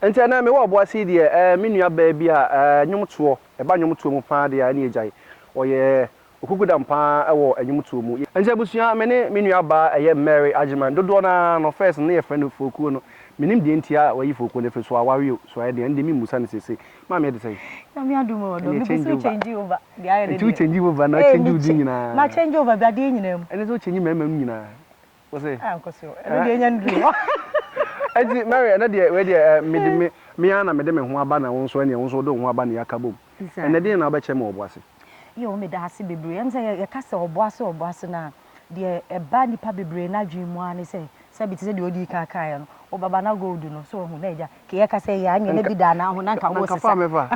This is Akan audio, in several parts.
enti na me wo Obuasi de me nua ba bia nwomto e ba nwomto mu pa de ani agyae oye okuguda mpa ewo nwomto mu enti abusua me ne me nua ba Mary Agyemang dodo na no first na ye friend foku no minim de ntia wayi foku ne feso awawe so aye de ndemi musa ne sese ma me de say na me adumo do me so change over de aye de tu change over na change udi nyina ma change over ba de nyina mu ene so change mema mu nyina wo say Nkosuo ene de nya ndru enti Mary na de we de me ana me de me ho aba na wo so ene wo so do ho aba na yakabom ene de na obeche me Obuasi yo me da hase bebre em say ye ka se Obuasi na de eba nipa bebre na dwemu ani se bi te se de odi kan kan no o baba na gold no so hu na eja ke ye ka se ya anya na bi da na hu na kan wo sesa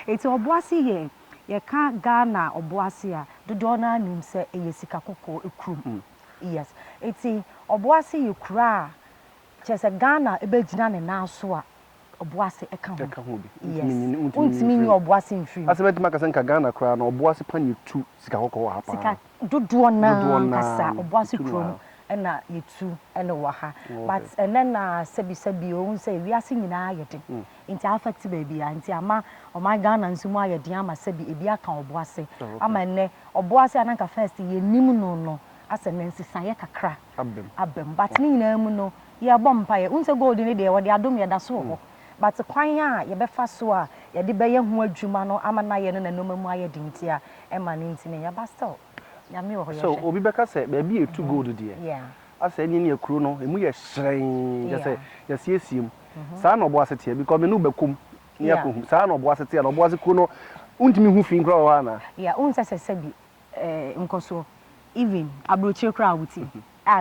eti Obuasi ye ka Ghana Obuasi a dodo na anim se eye sika kokko ekrum yes eti Obuasi ye kura chese Ghana ebegina ne na so a Obuasi eka ho yes untimi ni Obuasi mfiri asebeti makasa nka Ghana kura na Obuasi pani tu sika kokko wa hapa sika dodo na kasa Obuasi krum ena yetu ene wa ha but enena sebi o say we ase nyina ayede nti affect baby anti ama o my Ghana nsumu ayede ama sebi ebi aka Obuasi ama ne Obuasi ananka first ye nim no ase nensisa ye kakra abem but ni nyina mu no ye bompa ye unse gold ni de wo de adom ye da so ho but kwan a ye befa so a ye de be ye ho adwuma no ama na ye no na nomamu ayede nti a ema ni nti ne ya ba still so obi beka say baby e 2 gold there yeah asa ni ne akuro no emu ye hyen je say ye siesiem sa na Obuasi tie because me no bekom ni akohum sa na Obuasi tie na Obuasi kuro no untimi hu fin kra wa na yeah unsa sebi Nkosuo even abrochire kra wuti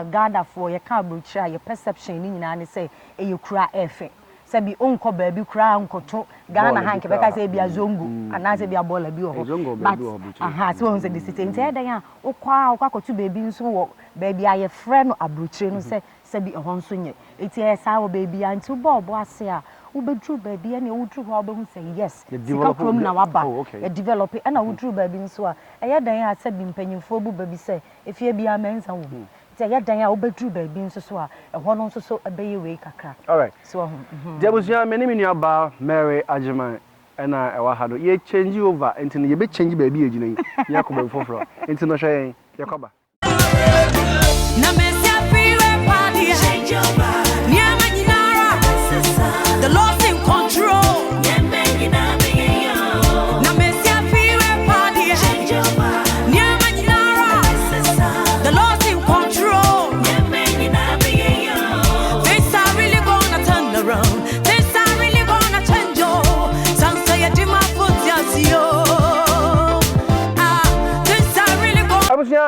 gather for ye ka abrochire ye perception ni nyina ne say e kura efe sebi onko baabi kura nkoto Ghana hanke beka say bia zongo anase bia bola bi ho but so on say the city ente dan a ukwa kotu baabi nso wo baabi aye frɛ no abrochire no say sebi ehon so nye eti e sa wo baabi anti wo Obuasi a wo bedru baabi na wo dru ho obehu say yes sika from na waba e develop na wo dru baabi nso a eye dan a sebi mpanyimfo bu baabi say efie bia mensa wo ya dan ya obedru baabi nso so a ehɔ no nso so ebeye we kakra all right so Jabusua me ni aba Mary Agyemang na ewa ha do ye change over enti no ye be change baabi agina yi yakoba foforo enti no hwɛ yakoba na mesia freeway party change over niama nyinara the lost in control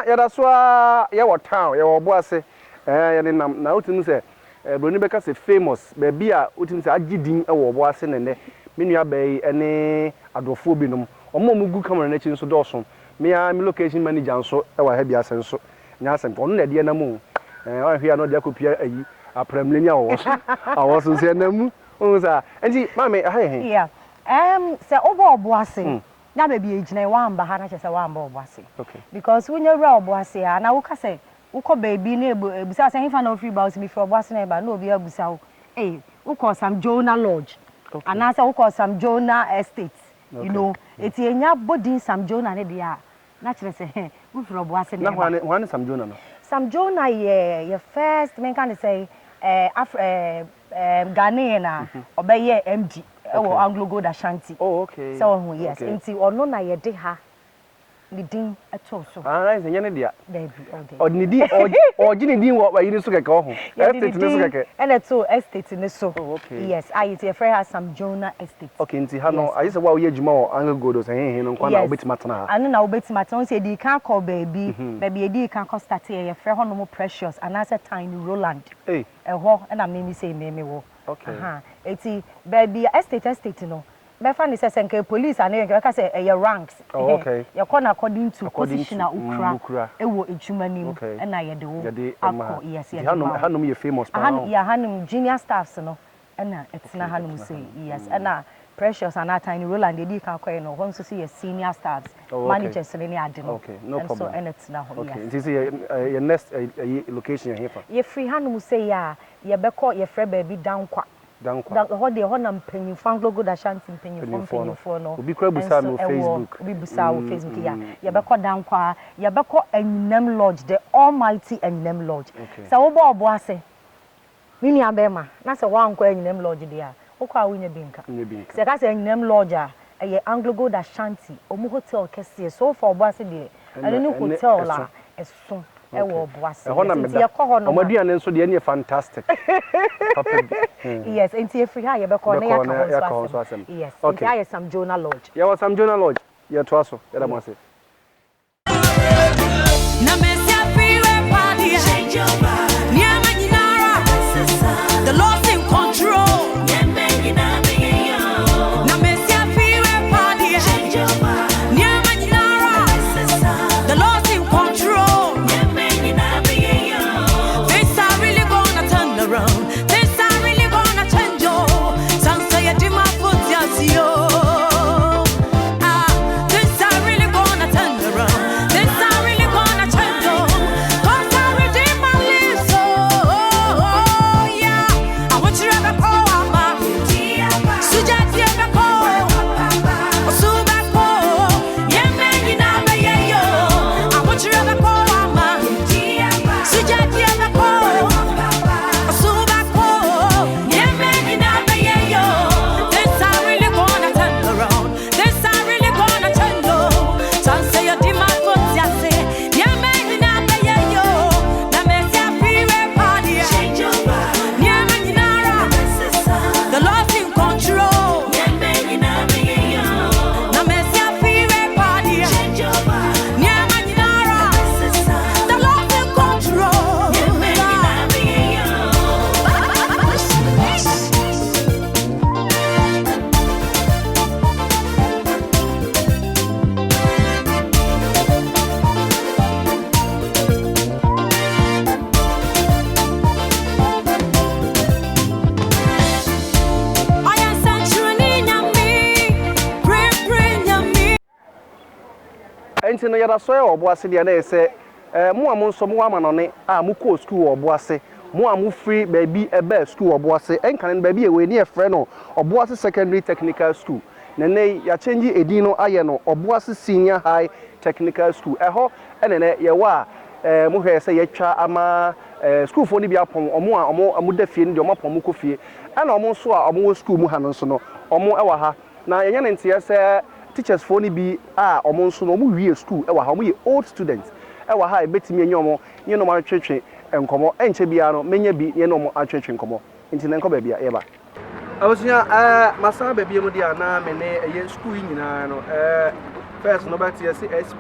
ya da so ya wo town ya wo Obuasi ya ne nam na utim se broni beka se famous baabi a utim se agidin e wo Obuasi ne ne menua bai ene adofo binom omo mugu camera na chi nso dɔso me location manager nso e wa ha bia se nso nya asem ono na de na mu wa hwia no de akopia ayi apremleni awo so se na mu o sa enti ma me ha he yeah se Obuasi na baby ejina wa amba ha na chese wa amba Obuasi okay because when you ra Obuasi a na wo ka say wo ko baby na ebusa say hifa na free bout me for Obuasi na ba na obi abusa wo wo call some Jonah Lodge and na say wo call some Jonah Estate you know eti enya body some Jonah ne dia na chese say wo for Obuasi na na wan some Jonah no some Jonah ye first men can say Ghanaian na obeye MD oh Anglo Gold Ashanti okay so yes enti ono na ye de ha ni din eto so na se nyane dia baby o ni di o gini din wo yiri so keke ho estate ni so keke ene to estate ni so okay yes I it free has some Jonah Estate okay enti ha no ayi se wa wo ye adwuma o Anglo Gold so he no kwa na obetima tana anu na obetima tana so di kan call baby e di kan call start ye free ho no mo Precious and as a Tiny Roland ho na me say me wo okay eti baby estate no me fa ni say senke police and you ka say e ranks okay you call according to position ukra e wo ejuma nim na ye de wo akọ yes ye hanum ye famous pa hanum junior staffs no na etina hanum say yes na Precious and Tiny Roland dey kan call no won so see your senior staffs managers ni ade no okay no problem so etina ho okay this is your next location here fa ye free hanum say ya ye be call ye free baby dankwa dankwa ho de ho na mpanyimfo logo da shanti mpanyimfo no obi kura busa no Facebook obi busa wo Facebook ya ye beko dankwa ye beko Anyinam Lodge, the almighty Anyinam Lodge. So wo bo Obuasi mini abema na se wa anko Anyinam Lodge de a wo kwa wo nya binka se ka se Anyinam Lodge a ye Anglo Gold Ashanti omu hotel kese so for Obuasi de ene ni hotel la eso e wo Obuasi nti ye ko ho no omaduane nso de ene fantastic yes nti e free ha ye beko na ya ka ho so asem yes nti aye Sam Jonah Lodge ya wa Sam Jonah Lodge ye to aso ya da mo ase na mesia freeway party change your mind near Maginara the Lord's in control na mesia freeway party change your mind near Maginara the Lord's in control things are really gonna turn around things are really gonna change some say you my foot yes yo things are really gonna turn around things are really gonna change cause I redeem my life so yeah I want you to have a power sujati ever call osuba call yeah man you know me yo I want you to have a power sujati ever call osuba call yeah man you know me yo things are really gonna turn around things are really gonna change some say you did my foot yes yeah man you know me yo na me say freeway party change your mind yeah man you know the Lord's in control yeah man you know me yo na me say freeway party change your mind yeah man you know the Lord's in control yeah man you know me yo I am sanctuary nyami pray nyami enti no yada so ya Obuasi de na ese mo am nso mo amanone a mo ko school Obuasi mo am free baby ebe school Obuasi enkan baby e we ni e frɛ no Obuasi Secondary Technical School nene ya change edin no aye no Obuasi Senior High Technical School eho enene ye wa mo hwɛ sɛ yɛtwa ama school fo ni bi apon omo da fie ni de omo apon mo ko fie ana omo nso a omo school mu ha no nso no omo ewa ha na yenya ne ntia sɛ teachers for ni bi a omo nso no omo wie school ewa ha omo ye old students ewa ha ebetimi enye omo nye no ma twetwe enkomo enche bia no menya bi nye no mo atwetwe enkomo nti na enko ba bia ye ba abusunya masa ba bia mu dia na me ne eye school nyina no first no ba tie se s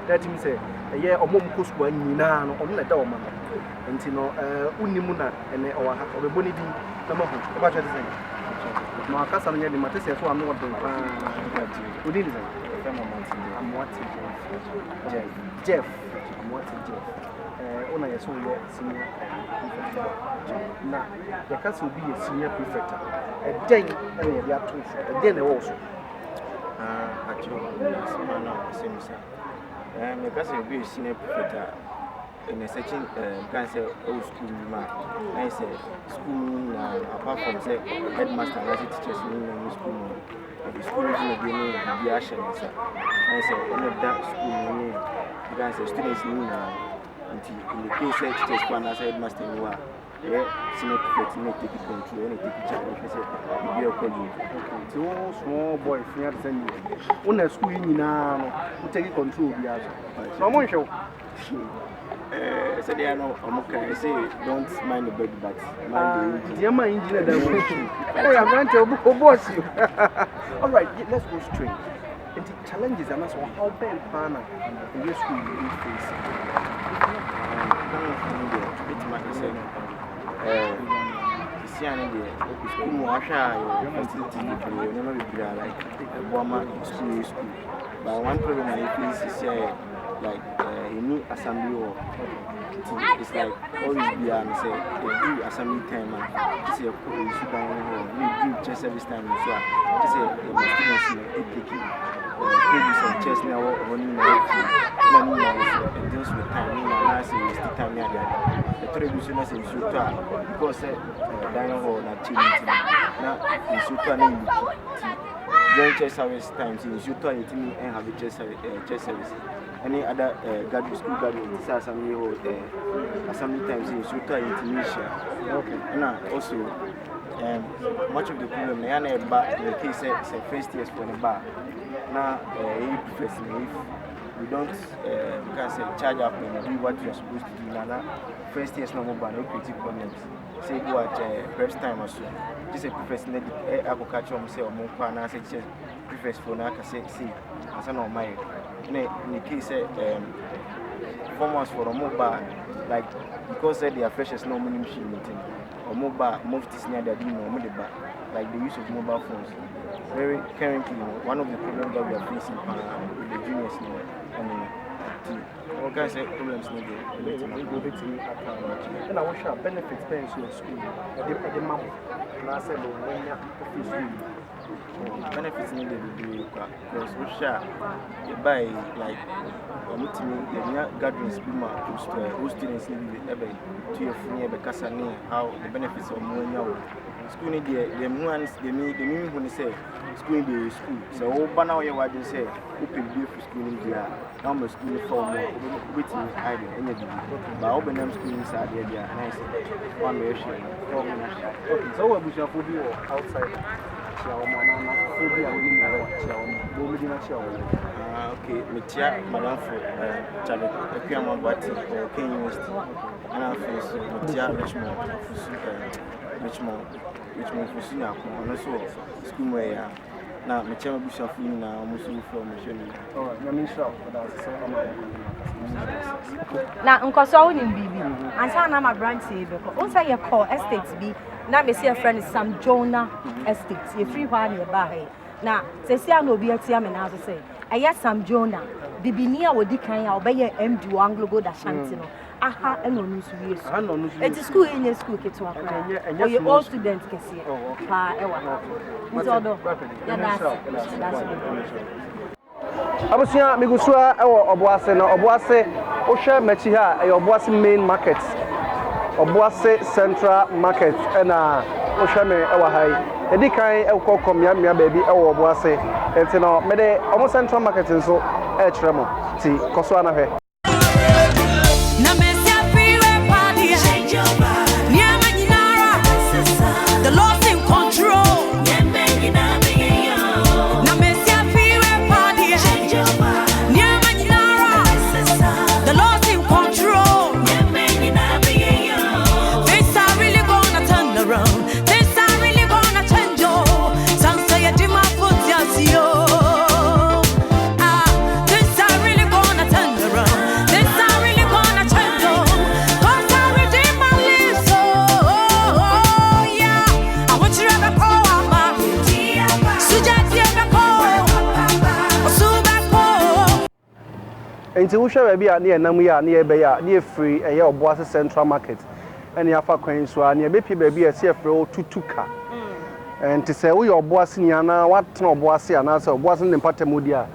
that means say eye omo mko school nyina no omo na da omo nti no unimu na ene owa ha obebo ni din na mo ho e ba twetwe sen ma kasa no nya di matese so am no do pa udi ni sen Jeff ona yeso ye senior na ya kasa obi ye senior prefect den ene ya to den e wo so actually na semisa me kasa obi ye senior prefect in a searching cancer old school man I say school apart from say headmaster and teachers in school the school is in the action I say that school because the students in the case teachers plan as headmaster no senior prefect no take control and take charge say be a colleague so small boy fear send you una school nyina no take control bia so mo hwe so they are no okay say don't mind the baby but mind the engineer that will hey I'm going to Obuasi all right let's go straight and the challenges and also how bad partner in your school you face it's my say see and the school mo asha your facility you never be like Obama school but one problem I face is like a new assembly or it's like always be and say they do assembly time and say you sit down we do just every time so say the students they take it tables and chairs now running now. It deals with time. Now say it's the time here. The television is in Sutra because dining hall na changing. Now in Sutra na during church service times in Sutra it mean and have church service. Any other school gathering, assembly or assembly times in Sutra it mean share. Okay. Now also. Much of the problem na yana ba in the case say first years for the bar. Now if we don't can say charge up and do what you are supposed to do now first years no more ban no critique problems. Say go at first time or so. This is professor agriculture say or more na say just preface for na can say see as no my in the case performance for a mobile like because they are freshers no money machine meeting. Or mobile muftis near the doing like the use of mobile phones. Very currently, one of the problems that we are facing with the juniors now, all kinds of problems need to and I wish our benefits parents in school. The mom, and I said, when benefits needed to do because we share buy like gatherings who students need to your phone how the benefits of more school need the ones they mean when they say school in the school so all now you what you say open day for school in there now my school for more waiting hiding energy but open them school inside there nice one way okay so what we shall for you outside okay, Mitia, Madam for Charlie, Piama Bati, or King University, and I face Mitia Richmond, Fusina, and also school where now Mitia Bishop now, Musu from Machine. Oh, now, Nkosuohene Bibi, and Sana my branch, also your call estates be. Now, me see a friend is Sam Jonah Estate. You free one nearby. Now, say, I know be a team and as I say, I yes, Sam Jonah. The Binia would decline, I'll buy a M2 Anglo go that Shantino. Aha, and no news. It's a school in your school, kids, and your all students can see. Oh, Abusia Migusua Obuasi na Obuasi Osha Mechiha Obuasi main market Obuasi Central Market na Osha me ewa hai edi kan ekọ komia mia baby ewa Obuasi enti no me de omo Central Market nso e kire mo ti koso ana hwe na mesia freeway party change your mind near Maginara the lost in control Enti wo hwe bia na enam ya na ebe ya na free eye Obuasi Central Market ene ya fa kwan so a na ebe pi ba bia se free o tutuka enti se wo ye Obuasi ni ana watena Obuasi ana se Obuasi ne patamodi a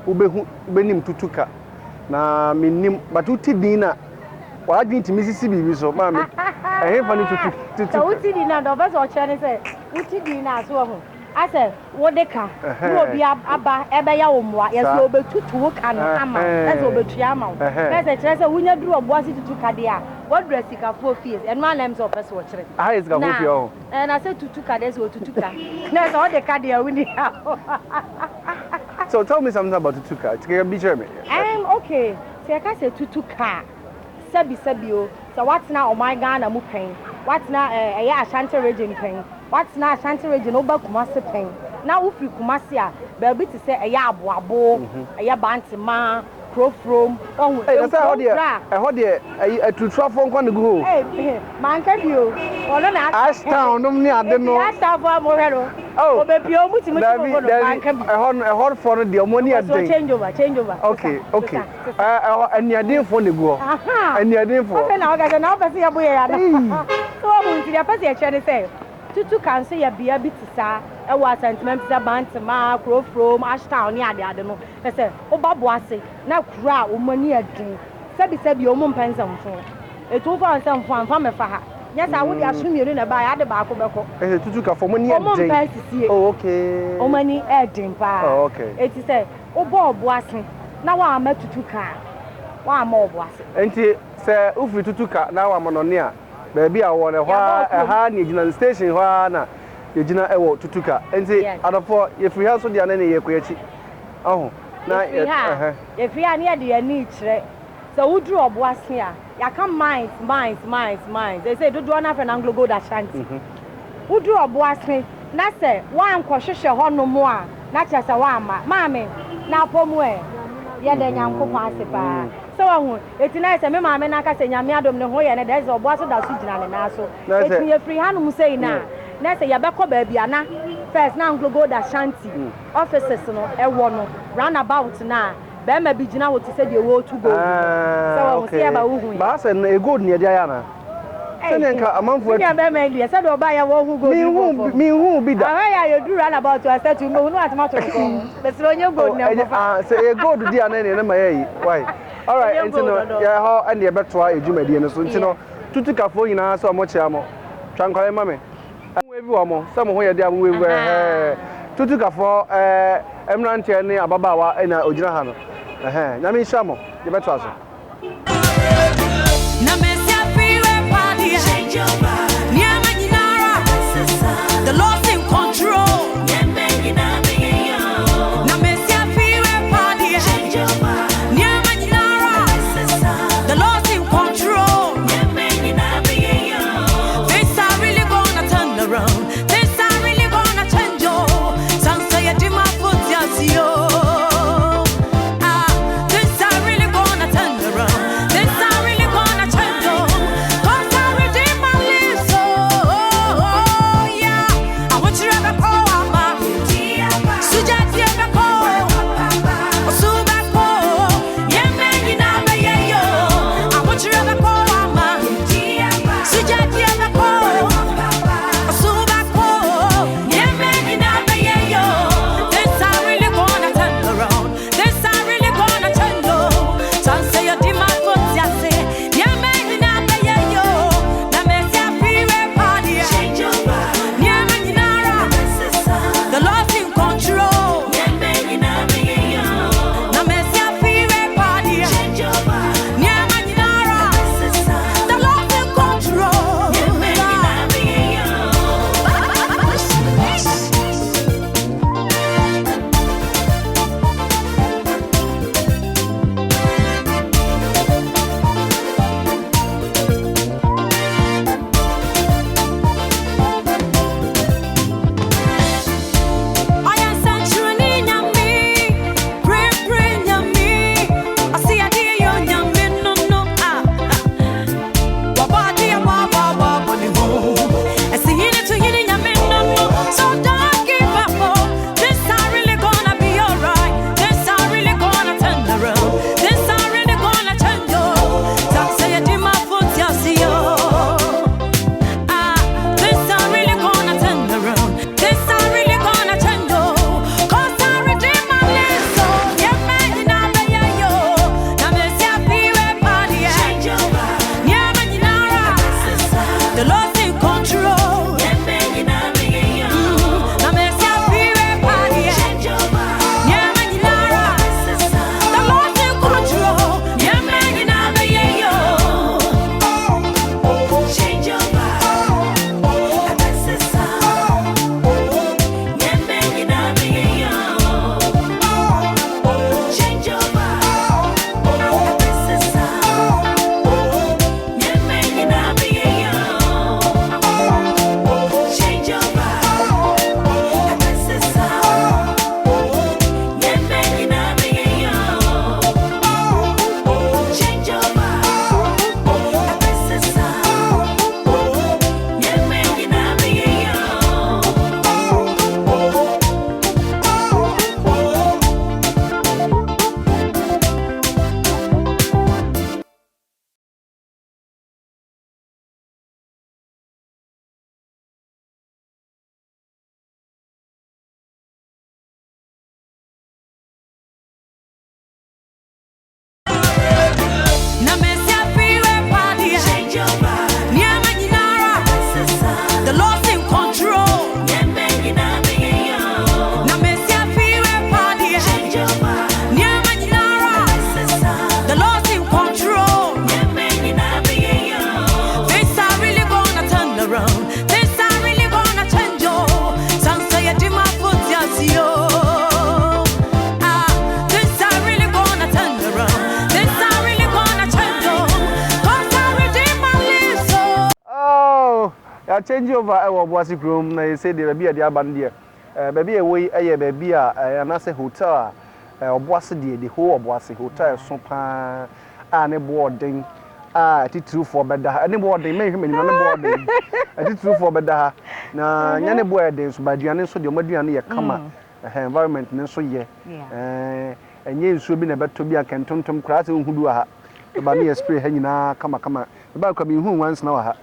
wo benim tutuka na minim batuti din na wa adwin ti misisi bibi so ma me ehe fa ni tutuka so uti din na do be so che ni se uti din na so ho ase wodeka no obi aba ebe ya womwa yeso obetutu wo kan ama ese obetua ama ese kire se wunya duru Obuasi tutuka de a wodress ka fo fees eno anem se opese wo kire ah is ka fo fie o na se tutuka de se otutuka na se odeka de a wuni so tell me something about tutuka can be German okay se ka se tutuka sabi o so watna o my Ghana mu pen watna eya Ashanti region pen what's na Ashanti region oba Kumasi pen na ufri Kumasi a baby to say eya aboabo eya bantima crofrom ohun e ho de e tutrafo nkwa ne go man ka bio ono na Ashtown no ni ade no Ashtown for mo hero obepi o muti man ka bi e ho for no de o ni ade change over okay aniade for ne go aniade for okay na o ga na o pese ya boye ya na so o mu ti ya pese ya chere say tutu kan se ya bia bi tisa e wa sentiment za Bantama Crofrom Ashtown ni ade no say Obuasi na kura omani adin sebi o mo mpensamfo etu fa nsamfo amfa mefa ha yes I would assume you na ba ya de ba ko beko tutu ka for money adin oh okay omani adin pa oh okay eti say Obuasi na wa ama tutu ka wa ama Obuasi enti say ufri tutu ka na wa monone a baby a wo ne ha ni gina station ho na ye gina ewo tutuka enti adafo ye free ha so dia na ye koyachi aho na ye free ha na ye ni kire so wudru Obuasi a ya kan mines they say do na fe na Anglo Gold Ashanti wudru Obuasi na say wan kwohwehwe ho no mo a na chese wa ama maame na pomu ye de nyankopo asepa so won eti na say me maame na ka say nyame adom ne ho ye ne de Obuasi da so gina ne na so eti ye free ha no mu say na na say ya bekọ ba bia na first na Anglo Gold Ashanti offices no ewo no roundabout na be ma bi gina wo ti say de wo to go so won say ba wo hu ba say na gold ne dia ya na sene nka amanfo ya be ma dia say do ba ya wo hu gold mi hu bi da ah ya you do roundabout to start to mo no atmato ko be say onye gold ne ah say gold dia na ne ma yayi why all right enti ya ho and ye beto a ejumadi no so enti no tutukafo nyina so mo chia mo twankwale mame we bi wo mo se mo ho ye dia mo we tutukafo emrante ne ababawa na ogina ha no nyame hia mo ye beto aso na mesia freeway party change your mind nyama nyinara the Lord's in control nyama nyinara na mesia freeway party change your mind nyama nyinara the Lord's in control nyama nyinara things are really gonna turn around things are really gonna change oh some say you did my foot yes yo things are really gonna turn around things are really gonna change oh cause I redeem my lips wa change over e wo Obuasi krom na say the baby dey aba ndie baby e wey e baby a na say hotel Obuasi the whole Obuasi hotel so pa ne boarding titru for beda ne boarding me hwem ni ne boarding titru for beda na nya ne boarding so baduane so de omaduane ye kama environment ne so ye enye nsuo bi na beto bi akentontom kra se hudu ha ba ne spray ha nyina kama ba kwa bi hu once na wa ha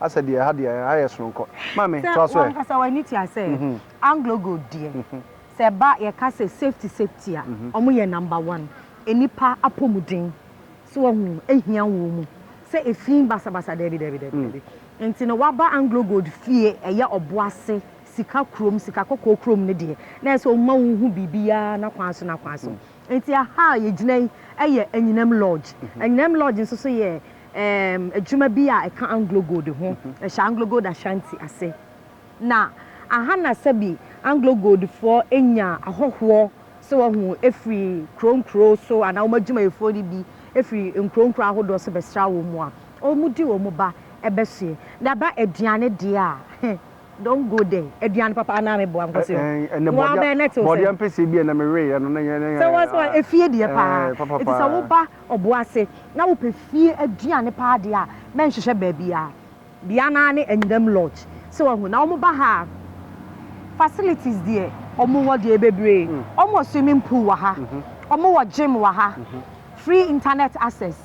asa de ha de ha sonko mame to so kasa wa need to say Anglo Gold dear se ba ye ka say safety a omo ye number 1 enipa apomudin so hu ehia wo mu se efin basabasa debi enti no waba Anglo Gold fie eye Obuasi sika kokko krom ne de na so ma wo hu bibia na kwanso enti aha ye ginai eye anyinam lodge nso so ye adwuma bi a eka Anglo Gold ho ehya Anglo Gold Ashanti ase na aha na sabi Anglo Gold for enya ahoho so hu efri kronkro so ana wo madwuma efo ni bi efri nkronkro ahodo so besra wo mu a o mu di wo mu ba ebesue da ba aduane de a don't go there aduane papa na me bo am kwase body am pese bi na me we no na so what's what efie de pa it is a wo ba Obuasi na wo pe fie aduane pa de a men hwehwe ba bia bia na ne anyam lodge so wo na wo ba ha facilities there omo wo de bebre omo swimming pool wa ha omo wo gym wa ha free internet access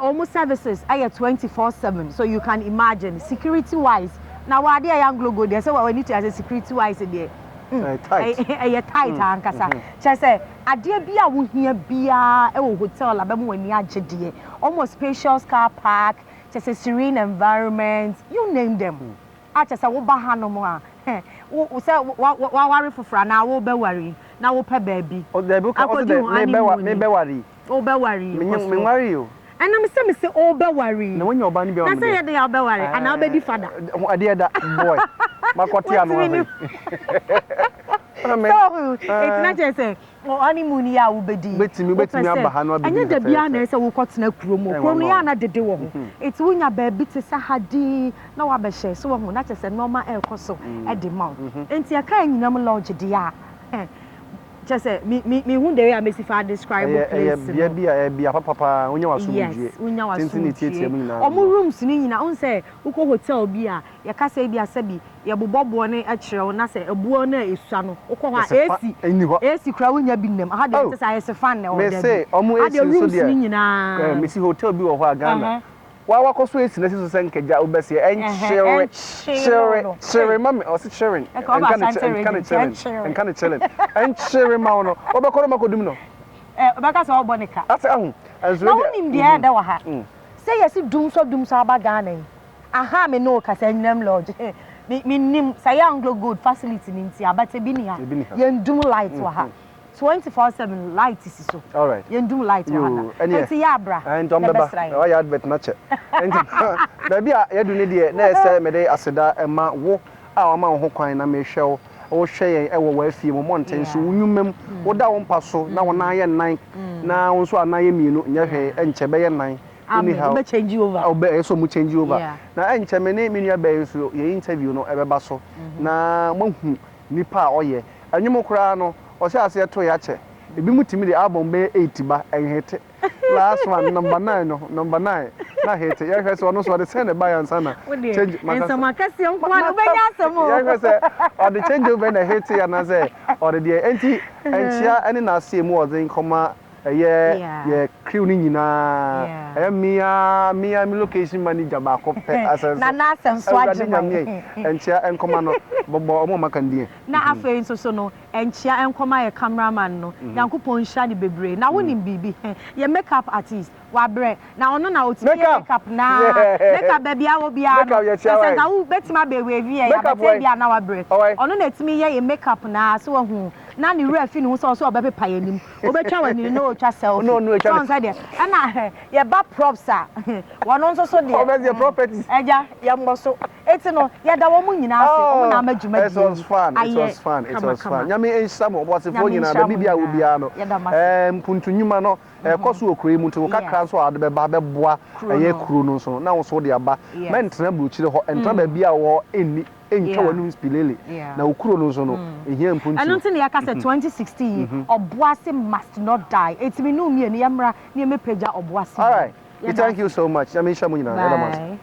almost services are 24/7 so you can imagine security wise now what they Anglo Gold they say we need to as a security wise there tight ankasa che say ade bia wo hia bia e wo hotel abam wani agede almost spacious car park che say serene environment you name them che say wo ba hanom a wo say wa worry fofra na wo be worry na wo pe baabi o dey book o dey me be worry o be worry me worry you and I'm say all be worry. Na when your bani be on. Na say you dey be worry and I be the father. Ade da boy. Makoti anu. So it's not just say honeymoon ya wo bedi. Betimi aba ha no be. Anya da bia na say wo kotena kurom ya na dede wo ho. It's wunya ba bi te sa hadi na wa be hye so wo ho na say normal air koso e de mount. Enti aka nyinam lodge de ya. Just say me who the way I make if I describe the place. Be papa unya wasumuje. Yes, unya wasumuje. Omo rooms ni nyina on say uko hotel bi a ya ka say bi asabi ya bobobo ne a kire na say ebuo na esua no uko ha AC kra unya bi nem ha de say yes fan na o de. Me say omo AC so de. Ni nyina. Me see hotel bi wo ho Ghana. Wa koso AC na so say nkeja obese Sherry mama o say sharing. Can chilling. And Sherry ma no. Obekoro makodum no. Obeka say obonika. Ase ahu. Na wonim de da wa ha. Say yes dum so aba Ghana. Aha me no ka say nyam lodge. Me nim say Anglo Gold facility ni ntia abate bi ni ha. Yendum light wa ha. 24/7 light is so. All right. Yendum light wa ha. Enti ya bra. And on beba. Oh ya advert na che. Enti baby a yedu ne de na ese me de aseda ema wo a o ma ho kwan na me hwew o hwe e wo wa afie mo monten so unyumam wo da wo mpa so na wo na ye nan na wo so ana ye mienu nya hwe enche be ye nan anyhow be change over o be so mu change over na enche me ne menu abaye so ye interview no e be ba so na mahu nipa a oye anyum kura no o se ase to ya che ebi mutimi de album be 8 ba enhete last one number 9 na hit ya hwe so no so the send by answer na change makasa makasi onko anu benya asemo ya hwe se o the change over na hit ya na say o the enti enchia ene na ase mu odin koma ye crew ni nyina mia mi location manager ba ko pe asase na asenso agema enchia enkoma no bobo omo makandie na afa so no enchia enkoma ye cameraman no yankopon hia ni bebre na wonim bibi ye makeup artist wa bre na ono na oti makeup na makeup baby awo bia no se na wo betima be we wie ya bete bia na wa bre ono na etimi ye makeup na so hu na ni refi ni so obepepa yanim obetwa wani no otwa selfie no so on side ana ye ba props a wono nso so de obezi properties eja ye mbo so It's no, yeah, that woman in our it was fun. It was fun. It was fun. Yami in some Obuasi for you na baby a ubiano. Kuntunyuma no koso okure mu to kakra so ade be ba be boa eye kuro no so na wo so de aba men tena buchire ho entra baby a wo enni enka wanu spilele na okuro no so no ehia mpuntu. And until ya kase 2016 Obuasi must not die. It's me no me ni yamra ni me pagya Obuasi. All right. Thank you so much. Yami shamu nyina.